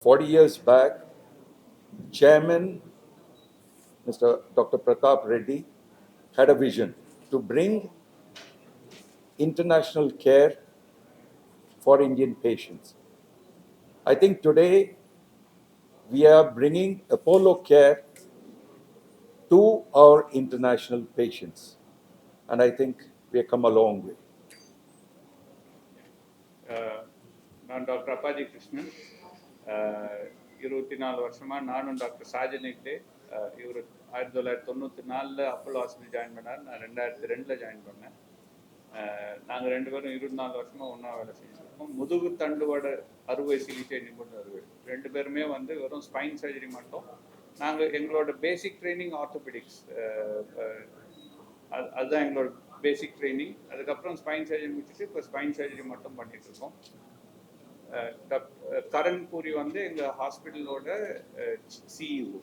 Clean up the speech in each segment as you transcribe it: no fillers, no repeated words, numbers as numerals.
40 years back, Chairman Mr. Dr. Pratap Reddy had a vision to bring international care for Indian patients. I think today we are bringing Apollo care to our international patients, and I think we have come a long way. நான் doctor Appaji Krishnan. 24 வருஷமாக நானும் doctor சாஜனிட்டு இவர் 1994 Apollo hospital join பண்ணார். நான் 2002 join பண்ணேன். நாங்கள் 2 பேரும் 24 வருஷமாக ஒன்றா வேலை செஞ்சுருக்கோம். முதுகு தண்டுவட அறுவை சிகிச்சை நிபுணர் 2 பேருமே வந்து வெறும் ஸ்பைன் சர்ஜரி மட்டும். நாங்கள் எங்களோட பேசிக் ட்ரைனிங் ஆர்த்தோபெடிக்ஸ், அதுதான் எங்களோட பேசிக் ட்ரைனிங். அதுக்கப்புறம் ஸ்பைன் சர்ஜரி முடிச்சுட்டு இப்போ ஸ்பைன் சர்ஜரி மட்டும் பண்ணிட்டு இருக்கோம். கரண் பூரி வந்து எங்க ஹாஸ்பிட்டலோட சிஇஓ.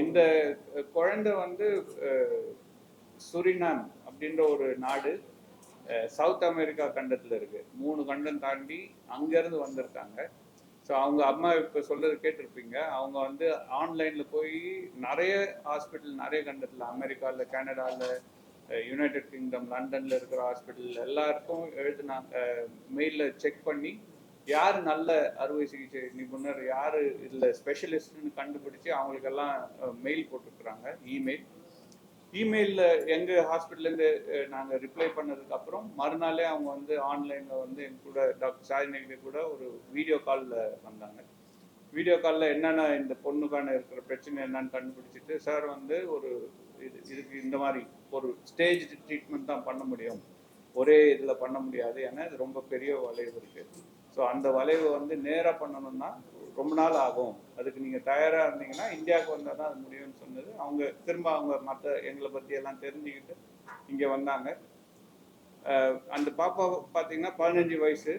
இந்த குழந்தை வந்து சுரினாம் அப்படின்ற ஒரு நாடு சவுத் அமெரிக்கா கண்டத்தில் இருக்கு. 3 கண்டம் தாண்டி அங்கேருந்து வந்திருக்காங்க. ஸோ அவங்க அம்மா இப்போ சொல்றது கேட்டிருப்பீங்க. அவங்க வந்து ஆன்லைனில் போய் நிறைய ஹாஸ்பிட்டல், நிறைய கண்டத்தில், அமெரிக்காவில், கனடாவில், யுனைடெட் கிங்டம், லண்டனில் இருக்கிற ஹாஸ்பிட்டல் எல்லாருக்கும் எழுதுனாங்க. மெயிலில் செக் பண்ணி யார் நல்ல அறுவை சிகிச்சை நிபுணர், யார் இதில் ஸ்பெஷலிஸ்ட்னு கண்டுபிடிச்சி அவங்களுக்கெல்லாம் மெயில் போட்டுருக்குறாங்க. இமெயிலில் எங்கள் ஹாஸ்பிட்டல்லேருந்து நாங்கள் ரிப்ளை பண்ணதுக்கப்புறம் மறுநாளே அவங்க வந்து ஆன்லைனில் வந்து எங்க கூட டாக்டர் சாஜினிக்கு கூட ஒரு வீடியோ காலில் வந்தாங்க. வீடியோ காலில் என்னென்ன இந்த பொண்ணுக்கான இருக்கிற பிரச்சனை என்னன்னு கண்டுபிடிச்சிட்டு, சார் வந்து இதுக்கு இந்த மாதிரி ஒரு ஸ்டேஜ் ட்ரீட்மெண்ட் தான் பண்ண முடியும், ஒரே இதில் பண்ண முடியாது, ஏன்னா இது ரொம்ப பெரிய வளைவு இருக்குது. ஸோ அந்த வளைவு வந்து நேராக பண்ணணும்னா ரொம்ப நாள் ஆகும், அதுக்கு நீங்கள் தயாராக இருந்தீங்கன்னா இந்தியாவுக்கு வந்தால் தான் அது முடியும்னு சொன்னது. அவங்க மற்ற எங்களை பற்றி எல்லாம் தெரிஞ்சுக்கிட்டு இங்கே வந்தாங்க. அந்த பாப்பா பார்த்தீங்கன்னா 15 வயசு.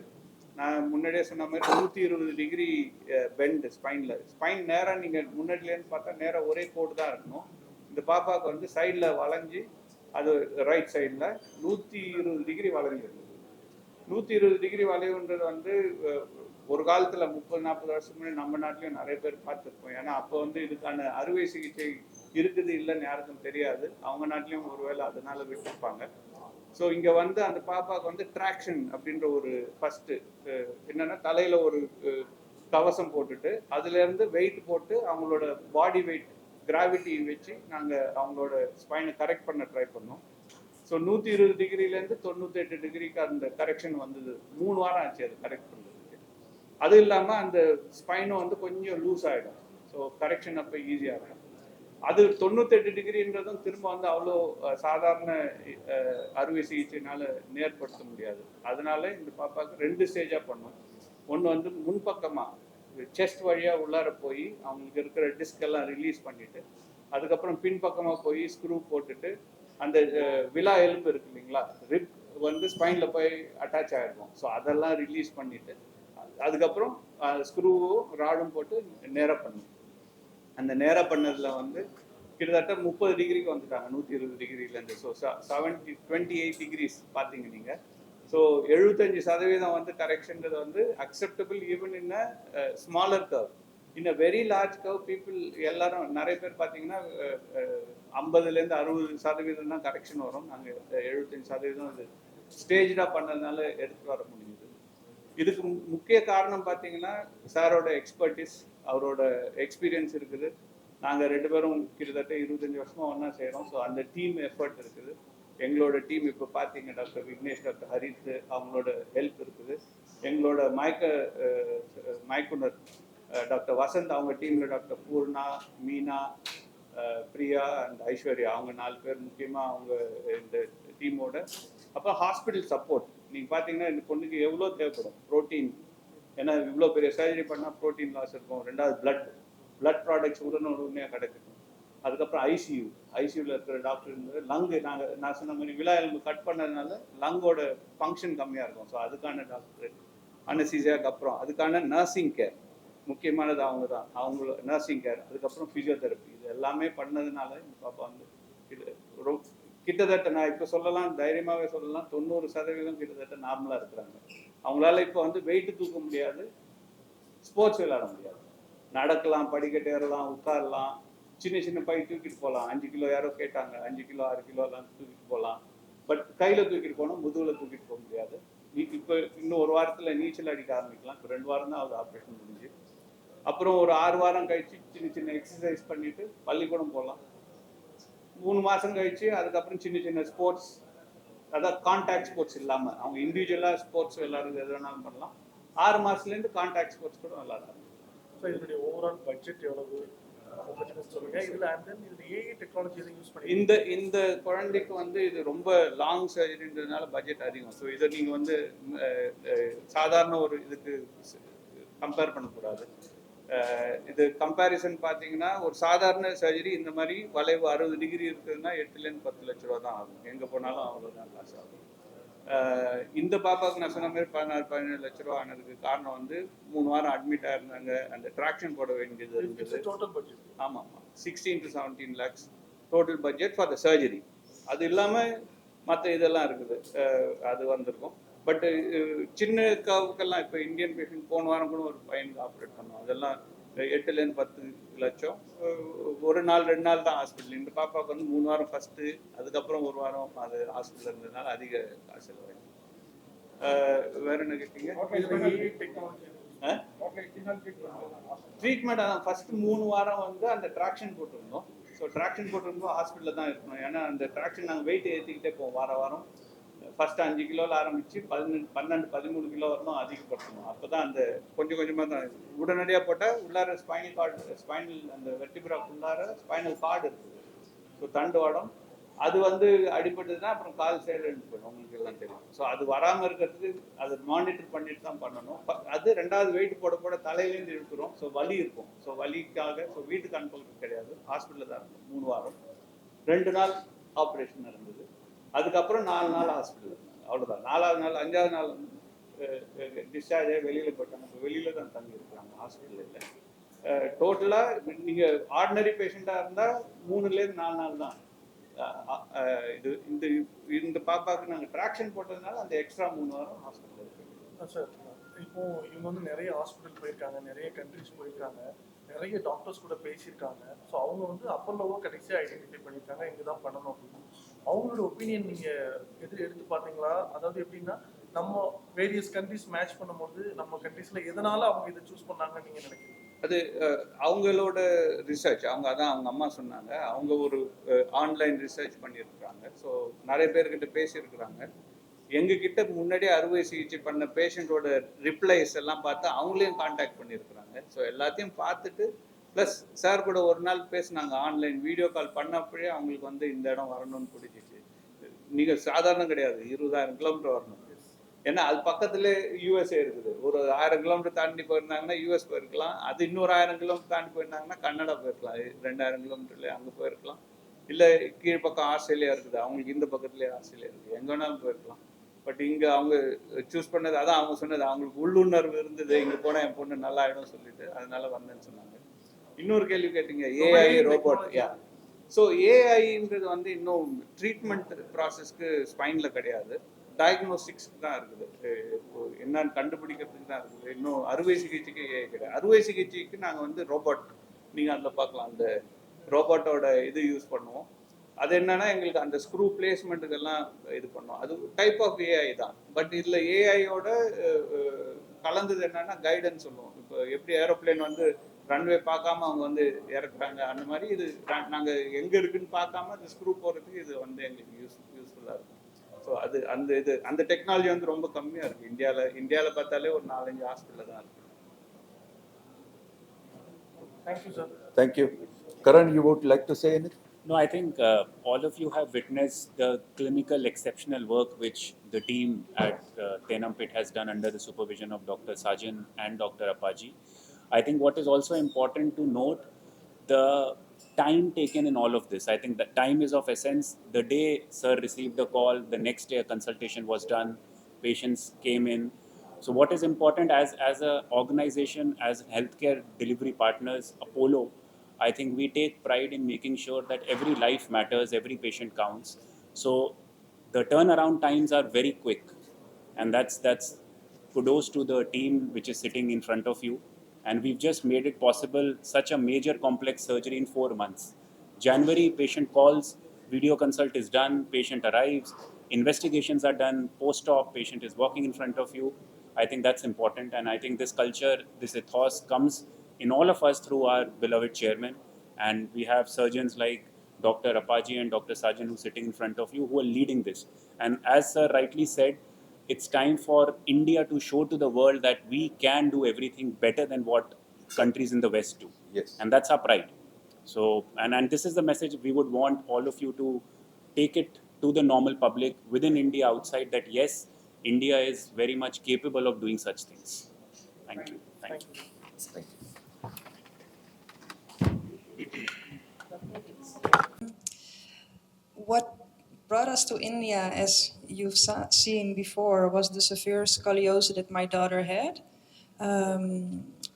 நான் முன்னாடியே சொன்ன மாதிரி 120 டிகிரி பெண்ட் ஸ்பைன் நேராக நீங்கள் முன்னாடிலேருந்து பார்த்தா நேராக ஒரே கோடு தான் இருக்கணும். இந்த பாப்பாவுக்கு வந்து சைடில் வளைஞ்சி, அது ரைட் சைடில் 120 டிகிரி வளைஞ்சிருந்தது. 120 டிகிரி வளைவுன்றது வந்து ஒரு காலத்தில் 30-40 வருஷத்துக்கு முன்னாடி நம்ம நாட்டிலையும் நிறைய பேர் பார்த்துருப்போம். ஏன்னா அப்போ வந்து இதுக்கான அறுவை சிகிச்சை இருக்குது இல்லைன்னு யாருக்கும் தெரியாது. அவங்க நாட்டிலையும் ஒருவேளை அதனால விட்டுருப்பாங்க. ஸோ இங்கே வந்து அந்த பாப்பாவுக்கு வந்து ட்ராக்ஷன் அப்படின்ற ஒரு ஃபஸ்ட்டு என்னென்னா, தலையில் ஒரு கவசம் போட்டுட்டு அதுலேருந்து வெயிட் போட்டு அவங்களோட பாடி வெயிட் கிராவிட்டி வச்சு நாங்கள் அவங்களோட ஸ்பைனை கரெக்ட் பண்ண ட்ரை பண்ணோம். ஸோ 120 டிகிரிலேருந்து 98 டிகிரிக்கு அந்த கரெக்ஷன் வந்தது. 3 வாரம் ஆச்சு அது கரெக்ட் பண்ணுறதுக்கு. அது இல்லாமல் அந்த ஸ்பைனும் வந்து கொஞ்சம் லூஸ் ஆகிடும். ஸோ கரெக்ஷன் அப்போ ஈஸியாக இருக்கும். அது 98 டிகிரின்றதும் திரும்ப வந்து அவ்வளோ சாதாரண அறுவை சிகிச்சைனால நேர்படுத்த முடியாது. அதனால இந்த பாப்பாவுக்கு 2 ஸ்டேஜாக பண்ணோம். ஒன்று வந்து முன்பக்கமாக செஸ்ட் வழியாக உள்ளார போய் அவங்களுக்கு இருக்கிற டிஸ்க் எல்லாம் ரிலீஸ் பண்ணிட்டு, அதுக்கப்புறம் பின்பக்கமாக போய் ஸ்க்ரூ போட்டுட்டு, அந்த விலா எலும்பு இருக்கு இல்லைங்களா, ரிப் வந்து ஸ்பைனில் போய் அட்டாச் ஆகிருக்கும். ஸோ அதெல்லாம் ரிலீஸ் பண்ணிட்டு அதுக்கப்புறம் ஸ்க்ரூவும் ராடும் போட்டு நேராக பண்ணும். அந்த நேராக பண்ணதில் வந்து கிட்டத்தட்ட 30 டிகிரிக்கு வந்துட்டாங்க 120 டிகிரிலேருந்து. ஸோ 28 டிகிரிஸ் பார்த்தீங்க நீங்கள். ஸோ 75% வந்து கரெக்ஷன்றது வந்து acceptable even in a smaller curve. In a very large curve people எல்லாரும் நிறைய பேர் பார்த்தீங்கன்னா 50-60% தான் கரெக்ஷன் வரும். நாங்கள் 75% அது ஸ்டேஜாக பண்ணதுனால எடுத்துகிட்டு வர முடியுது. இதுக்கு முக்கிய காரணம் பார்த்தீங்கன்னா சாரோட எக்ஸ்பர்டிஸ், அவரோட எக்ஸ்பீரியன்ஸ் இருக்குது. நாங்கள் 2 பேரும் கிட்டத்தட்ட 25 வருஷமாக ஒன்றா செய்கிறோம். ஸோ அந்த டீம் எஃபர்ட் இருக்குது. எங்களோட டீம் இப்போ பார்த்தீங்க டாக்டர் விக்னேஷ், டாக்டர் ஹரித், அவங்களோட ஹெல்ப் இருக்குது. எங்களோட மயக்குனர் டாக்டர் வசந்த், அவங்க டீமில் டாக்டர் பூர்ணா, மீனா, பிரியா அண்ட் ஐஸ்வர்யா, அவங்க 4 பேர் முக்கியமாக அவங்க இந்த டீமோட. அப்போ ஹாஸ்பிட்டல் சப்போர்ட் நீங்கள் பார்த்தீங்கன்னா இந்த பொண்ணுக்கு எவ்வளோ தேவைப்படும் ப்ரோட்டீன். ஏன்னா இவ்வளோ பெரிய சர்ஜரி பண்ணால் ப்ரோட்டீன் லாஸ் இருக்கும். 2வது பிளட் ப்ராடக்ட்ஸ் உடனடியாக கிடைக்கணும். அதுக்கப்புறம் ஐசியூவில் இருக்கிற டாக்டர் நான் சொன்ன மாதிரி விலா எலும்பு கட் பண்ணதுனால லங்கோட ஃபங்க்ஷன் கம்மியாக இருக்கும். ஸோ அதுக்கான டாக்டர் அனஸ்தீசியாவுக்கு அப்புறம் அதுக்கான நர்சிங் கேர் முக்கியமானது அவங்க தான். அவங்களோட நர்சிங் கேர், அதுக்கப்புறம் ஃபிசியோதெரப்பி, இது எல்லாமே பண்ணதுனால இந்த பாப்பா வந்து இது கிட்டத்தட்ட நான் இப்போ சொல்லலாம், தைரியமாகவே சொல்லலாம், 90% கிட்டத்தட்ட நார்மலாக இருக்கிறாங்க. அவங்களால இப்போ வந்து வெயிட் தூக்க முடியாது, ஸ்போர்ட்ஸ் விளையாட முடியாது. நடக்கலாம், படிக்கட்டு ஏறலாம், உட்காரலாம், சின்ன சின்ன பை தூக்கிட்டு போகலாம். 5 கிலோ யாரோ கேட்டாங்க, 5 கிலோ 6 கிலோலாம் தூக்கிட்டு போகலாம். பட் கையில் தூக்கிட்டு போகணும், முதுகில் தூக்கிட்டு போக முடியாது. இப்போ இன்னும் ஒரு வாரத்தில் நீச்சல் அடிக்க ஆரம்பிக்கலாம். இப்போ 2 வாரம் தான் ஆகுது ஆப்ரேஷன் முடிஞ்சு. அப்புறம் ஒரு 6 வாரம் கழிச்சு சின்ன சின்ன எக்ஸசைஸ் பண்ணிட்டு பள்ளிக்கூடம் போகலாம். 3 மாதம் கழிச்சு அதுக்கப்புறம் சின்ன சின்ன ஸ்போர்ட்ஸ், அதாவது கான்டாக்ட் ஸ்போர்ட்ஸ் இல்லாமல் அவங்க இண்டிவிஜுவலாக ஸ்போர்ட்ஸ் விளையாடுறது எது வேணாலும் பண்ணலாம். 6 மாதத்துலேருந்து கான்டாக்ட் ஸ்போர்ட்ஸ் கூட விளையாடலாம். ஸோ இதனுடைய ஓவரால் பட்ஜெட் எவ்வளவு சொல்லுங்க. இதுல ஏஐ டெக்னாலஜி யூஸ் பண்ணி இந்த குழந்தைக்கு வந்து இது ரொம்ப லாங் சர்ஜரின்றதுனால பட்ஜெட் அதிகம். ஸோ இதை நீங்கள் வந்து சாதாரண ஒரு இதுக்கு கம்பேர் பண்ணக்கூடாது. இது கம்பேரிசன் பார்த்தீங்கன்னா ஒரு சாதாரண சர்ஜரி இந்த மாதிரி வளைவு 60 டிகிரி இருக்குதுன்னா 8லேருந்து 10 லட்ச ரூபா தான் ஆகும். எங்கே போனாலும் அவ்வளோதான் காசு ஆகும். இந்த பாப்பாவுக்கு நான் சொன்ன மாதிரி 16-17 லட்ச ரூபா ஆனதுக்கு காரணம் வந்து 3 வாரம் அட்மிட் ஆயிருந்தாங்க. அந்த ட்ராக்ஷன் போட வேண்டியது இருந்தது. ஆமாம் ஆமாம், 16 to 17 lakhs total budget for the surgery. அது இல்லாமல் மற்ற இதெல்லாம் இருக்குது, அது வந்திருக்கும். பட் சின்ன காவுக்கெல்லாம் இப்போ இந்தியன் பேஷண்ட் போன வாரம் கூட ஒரு பையனுக்கு ஆப்ரேட் பண்ணோம். அதெல்லாம் 8லேருந்து 10 லட்சம். ஒரு நாள் 2 நாள் தான் ஹாஸ்பிட்டல். இந்த பாப்பாவுக்கு வந்து 3 வாரம் ஃபஸ்ட்டு, அதுக்கப்புறம் ஒரு வாரம் அது ஹாஸ்பிட்டல் இருந்ததுனால அதிக காசு இல்லை. வேற என்ன கேட்டீங்க? ட்ரீட்மெண்ட் அதான் ஃபஸ்ட்டு 3 வாரம் வந்து அந்த ட்ராக்ஷன் போட்டிருந்தோம். ஸோ ட்ராக்ஷன் போட்டிருந்தோம் ஹாஸ்பிட்டலில் தான் இருக்கணும். ஏன்னா அந்த ட்ராக்ஷன் நாங்கள் வெயிட் ஏற்றிக்கிட்டே போவோம் வாரம். ஃபஸ்ட்டு 5 கிலோவில் ஆரம்பித்து 12-13 கிலோ வரணும் அதிகப்படுத்தணும். அப்போ தான் அந்த கொஞ்சம் கொஞ்சமாக தான் உடனடியாக போட்டால் உள்ளார ஸ்பைனல் கார்டு, ஸ்பைனல் அந்த வெர்டிபிராக்கு உள்ளார ஸ்பைனல் கார்டு இருக்குது. ஸோ தண்டுவாடம் அது வந்து அடிபட்டதுன்னா அப்புறம் கால் சைடு எடுத்து போயிடும், உங்களுக்கு எல்லாம் தெரியும். ஸோ அது வராமல் இருக்கிறதுக்கு அதை மானிட்டர் பண்ணிட்டு தான் பண்ணணும். அது 2வது வெயிட் போட தலையிலேருந்து இழுக்கிறோம். ஸோ வலி இருக்கும். ஸோ வலிக்காக வீட்டுக்கு அனுப்புறது கிடையாது, ஹாஸ்பிட்டலில் தான் இருக்கும். 3 வாரம் 2 நாள் ஆப்ரேஷன் நடந்தது. அதுக்கப்புறம் 4 நாள் ஹாஸ்பிட்டல் இருந்தாங்க, அவ்வளோதான். 4வது நாள் 5வது நாள் டிஸ்சார்ஜ் ஆகி வெளியில் போயிட்டாங்க. இப்போ வெளியில் தான் தங்கி இருக்கிறாங்க, ஹாஸ்பிட்டல் இல்லை. டோட்டலாக நீங்கள் ஆர்டினரி பேஷண்ட்டாக இருந்தால் 3லேருந்து 4 நாள் தான். இது இந்த இந்த பாப்பாவுக்கு நாங்கள் ட்ராக்ஷன் போட்டதுனால அந்த எக்ஸ்ட்ரா 3 வாரம் ஹாஸ்பிட்டல் இருக்கு. சார் இப்போ இவங்க வந்து நிறைய ஹாஸ்பிட்டல் போயிருக்காங்க, நிறைய கண்ட்ரிஸ் போயிருக்காங்க, நிறைய டாக்டர்ஸ் கூட பேசியிருக்காங்க. ஸோ அவங்க வந்து அப்பல்லோவோ கடைசியாக ஐடென்டிஃபை பண்ணியிருக்காங்க, இங்கே தான் பண்ணணும் அப்படின்னு. அவங்களோட ஒப்பீனியன் நீங்கள் எடுத்து பார்த்தீங்களா? அதாவது எப்படின்னா நம்ம வேரியஸ் கண்ட்ரிஸ் மேட்ச் பண்ணும்போது நம்ம கண்ட்ரீஸில் எதனால அவங்க இதை சூஸ் பண்ணாங்கன்னு நீங்கள் நினைக்கிறீங்க? அது அவங்களோட ரிசர்ச். அவங்க அம்மா சொன்னாங்க, அவங்க ஒரு ஆன்லைன் ரிசர்ச் பண்ணியிருக்கிறாங்க. ஸோ நிறைய பேர்கிட்ட பேசியிருக்கிறாங்க. எங்ககிட்ட முன்னாடியே அறுவை சிகிச்சை பண்ண பேஷண்ட்டோட ரிப்ளைஸ் எல்லாம் பார்த்து அவங்களையும் கான்டாக்ட் பண்ணியிருக்கிறாங்க. ஸோ எல்லாத்தையும் பார்த்துட்டு ப்ளஸ் சார் கூட ஒரு நாள் பேசினாங்க, ஆன்லைன் வீடியோ கால் பண்ணப்பவே அவங்களுக்கு வந்து இந்த இடம் வரணும்னு பிடிச்சிச்சு. நீங்கள் சாதாரணம் கிடையாது, 20,000 கிலோமீட்டர் வரணும். ஏன்னா அது பக்கத்துல யூஎஸ்ஏ இருக்குது. ஒரு 1000 கிலோமீட்டர் தாண்டி போயிருந்தாங்கன்னா யூஎஸ் போயிருக்கலாம். அது இன்னொரு 1000 கிலோமீட்டர் தாண்டி போயிருந்தாங்கன்னா கனடா போயிருக்கலாம். 2000 கிலோமீட்டர்ல அங்கே போயிருக்கலாம். இல்லை கீழ் பக்கம் ஆஸ்திரேலியா இருக்குது, அவங்களுக்கு இந்த பக்கத்துலேயே ஆஸ்திரேலியா இருக்குது, எங்கே வேணாலும் போயிருக்கலாம். பட் இங்கே அவங்க சூஸ் பண்ணது, அதான் அவங்க சொன்னது, அவங்களுக்கு உள்ளுணர்வு இருந்தது, இங்கே போனால் என் பொண்ணு நல்லா ஆகிடும் சொல்லிட்டு அதனால வந்தேன்னு சொன்னாங்க. இன்னொரு கேள்வி கேட்டீங்க, ஏஐ ரோபோட். ஸோ ஏஐன்றது வந்து இன்னும் ட்ரீட்மெண்ட் ப்ராசஸ்க்கு ஸ்பைனில் கிடையாது, டயக்னோஸ்டிக்ஸ்க்கு தான் இருக்குது. இப்போ என்னன்னு கண்டுபிடிக்கிறதுக்கு தான் இருக்குது. இன்னும் அறுவை சிகிச்சைக்கு ஏஐ கிடையாது. அறுவை சிகிச்சைக்கு நாங்கள் வந்து ரோபோட், நீங்கள் அதில் பார்க்கலாம், அந்த ரோபோட்டோட இது யூஸ் பண்ணுவோம். அது என்னன்னா எங்களுக்கு அந்த ஸ்க்ரூ பிளேஸ்மெண்ட்டுக்கெல்லாம் இது பண்ணுவோம். அது டைப் ஆஃப் ஏஐ தான். பட் இதில் ஏஐயோட கலந்தது என்னன்னா கைடன்ஸ் சொல்லுவோம். இப்போ எப்படி ஏரோப்ளேன் வந்து ரன்வே பார்க்காம அவங்க வந்து இறக்குறாங்க, அந்த மாதிரி இது நாங்கள் எங்கே இருக்குன்னு பார்க்காம அந்த ஸ்க்ரூ போகிறதுக்கு இது வந்து எங்களுக்கு யூஸ்ஃபுல்லாக இருக்கும். ஸோ அது அந்த டெக்னாலஜி வந்து ரொம்ப கம்மியாக இருக்குது இந்தியாவில் பார்த்தாலே ஒரு 4-5 ஹாஸ்பிட்டலில் தான் இருக்குது. Thank you sir. Thank you. Karan, you would like to say anything? No, I think all of you have witnessed the clinical exceptional work which the team at Tenampet has done under the supervision of Dr. Sajan and Dr. Apaji. I think what is also important to note, the time taken in all of this. I think that time is of essence. The day sir received the call, the next day a consultation was done, patients came in. So what is important as a organization, as healthcare delivery partners, Apollo, I think we take pride in making sure that every life matters, every patient counts. So the turnaround times are very quick, and that's kudos to the team which is sitting in front of you. And we've just made it possible, such a major complex surgery in 4 months. January, patient calls, video consult is done, patient arrives, investigations are done, post-op, patient is walking in front of you. I think that's important, and I think this culture, this ethos comes in all of us through our beloved chairman, and we have surgeons like Dr. Apaji and Dr. Sajan who are sitting in front of you who are leading this. And as sir rightly said, it's time for India to show to the world that we can do everything better than what countries in the West do. Yes. And that's our pride. So, and this is the message we would want all of you to take it to the normal public within India, outside, that yes, India is very much capable of doing such things. Thank you. Thank you. Thank you. What brought us to India, as you've seen before, was the severe scoliosis that my daughter had.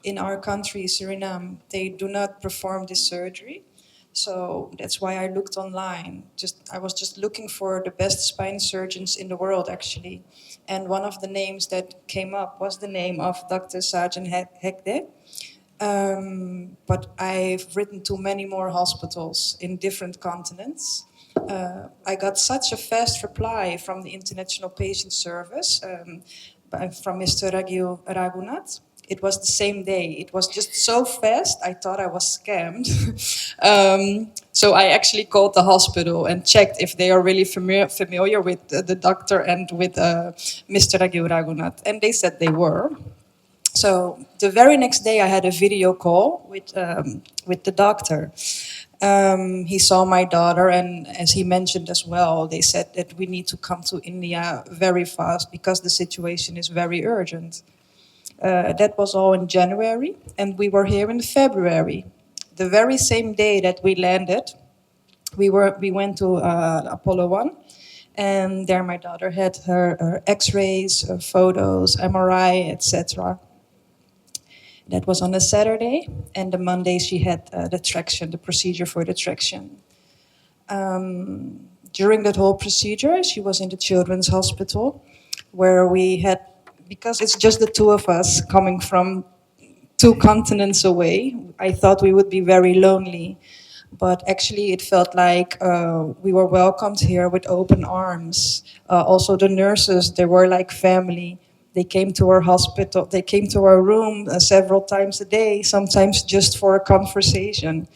In our country, Suriname, they do not perform this surgery. So that's why I looked online. I was just looking for the best spine surgeons in the world, actually. And one of the names that came up was the name of Dr. Sajan Hegde. But I've written to many more hospitals in different continents. I got such a fast reply from the International Patient Service, from Mr. Raghu Raghunath. It was the same day. It was just so fast, I thought I was scammed. So I actually called the hospital and checked if they are really familiar with the doctor and with Mr. Raghu Raghunath. And they said they were. So the very next day I had a video call with the doctor. He saw my daughter, and as he mentioned as well, they said that we need to come to India very fast because the situation is very urgent. That was all in January, and we were here in February. The very same day that we landed, we went to Apollo 1, and there my daughter had her X-rays, photos, MRI, etc. That was on a Saturday, and the Monday she had the procedure for the traction. During that whole procedure, she was in the children's hospital, where we had, because it's just the two of us coming from 2 continents away, I thought we would be very lonely. But actually it felt like we were welcomed here with open arms. Also the nurses, they were like family. They came to our hospital, they came to our room several times a day, sometimes just for a conversation.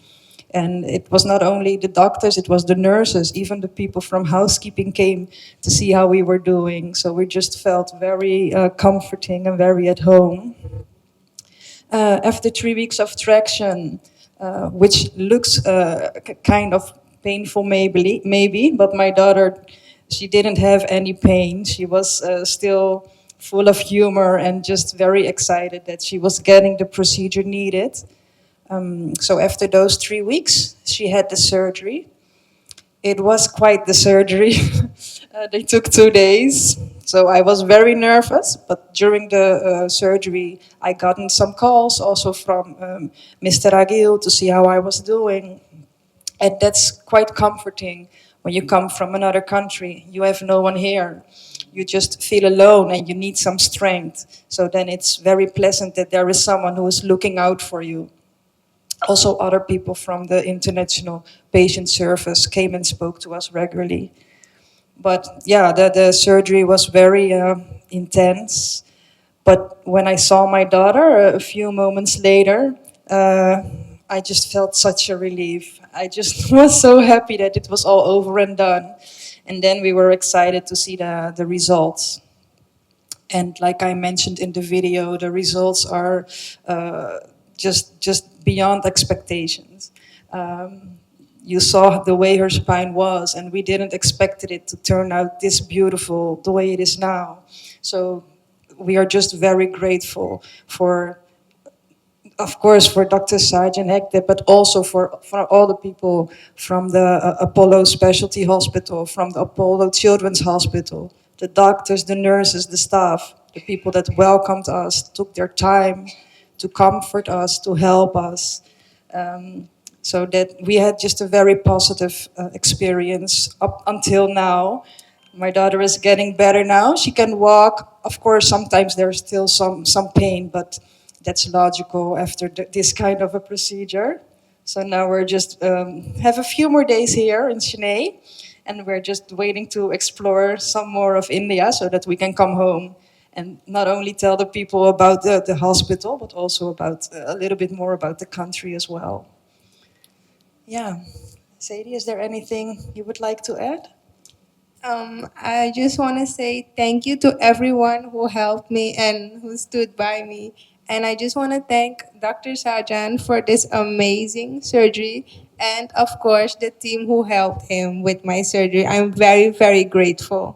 And it was not only the doctors, it was the nurses, even the people from housekeeping came to see how we were doing. So we just felt very comforting and very at home. After 3 weeks of traction, which looks kind of painful maybe, but my daughter, she didn't have any pain. She was still full of humor and just very excited that she was getting the procedure needed. So after those 3 weeks, she had the surgery. It was quite the surgery. They took 2 days. So I was very nervous, but during the surgery, I gotten some calls also from Mr. Agil to see how I was doing. And that's quite comforting when you come from another country. You have no one here. You just feel alone and you need some strength. So then it's very pleasant that there is someone who is looking out for you. Also, other people from the International Patient Service came and spoke to us regularly. But yeah, the surgery was very intense. But when I saw my daughter a few moments later, I just felt such a relief. I just was so happy that it was all over and done. And then we were excited to see the results. And like I mentioned in the video, the results are just beyond expectations. You saw the way her spine was, and we didn't expect it to turn out this beautiful the way it is now. So we are just very grateful for, of course, for Dr. Sajan Hegde, but also for all the people from the Apollo Specialty Hospital, from the Apollo Children's Hospital, the doctors, the nurses, the staff, the people that welcomed us, took their time to comfort us, to help us. So that we had just a very positive experience up until now. My daughter is getting better now. She can walk. Of course, sometimes there's still some pain, but that's logical after this kind of a procedure. So now we're just have a few more days here in Chennai, and we're just waiting to explore some more of India so that we can come home and not only tell the people about the hospital, but also about a little bit more about the country as well. Yeah. Sadie, is there anything you would like to add? I just want to say thank you to everyone who helped me and who stood by me. And I just want to thank Dr. Sajan for this amazing surgery and, of course, the team who helped him with my surgery. I'm very, very grateful.